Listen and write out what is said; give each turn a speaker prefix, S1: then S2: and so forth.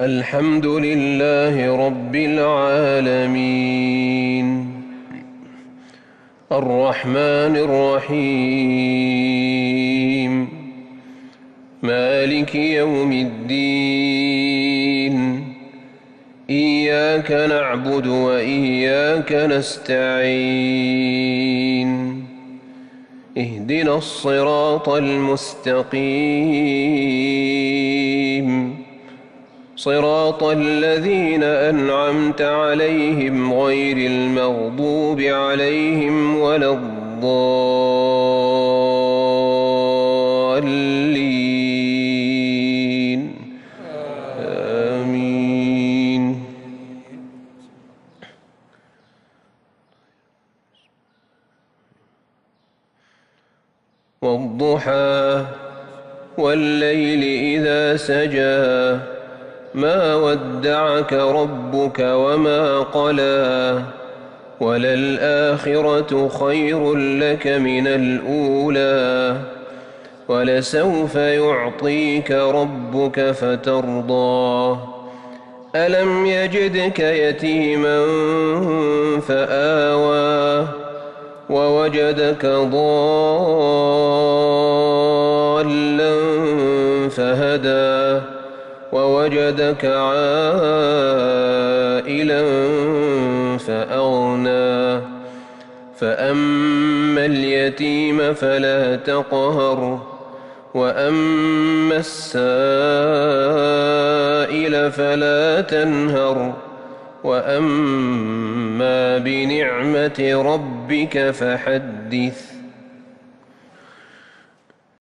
S1: الحمد لله رب العالمين الرحمن الرحيم مالك يوم الدين إياك نعبد وإياك نستعين اهدنا الصراط المستقيم صراط الذين أنعمت عليهم غير المغضوب عليهم ولا الضالين آمين. والضحى والليل إذا سجى ما ودعك ربك وما قلى وللآخرة خير لك من الأولى ولسوف يعطيك ربك فترضى ألم يجدك يتيما فآوى ووجدك ضالا فهدى ووجدك عائلا فأغنى فأما اليتيم فلا تقهر وأما السائل فلا تنهر وأما بنعمة ربك فحدث.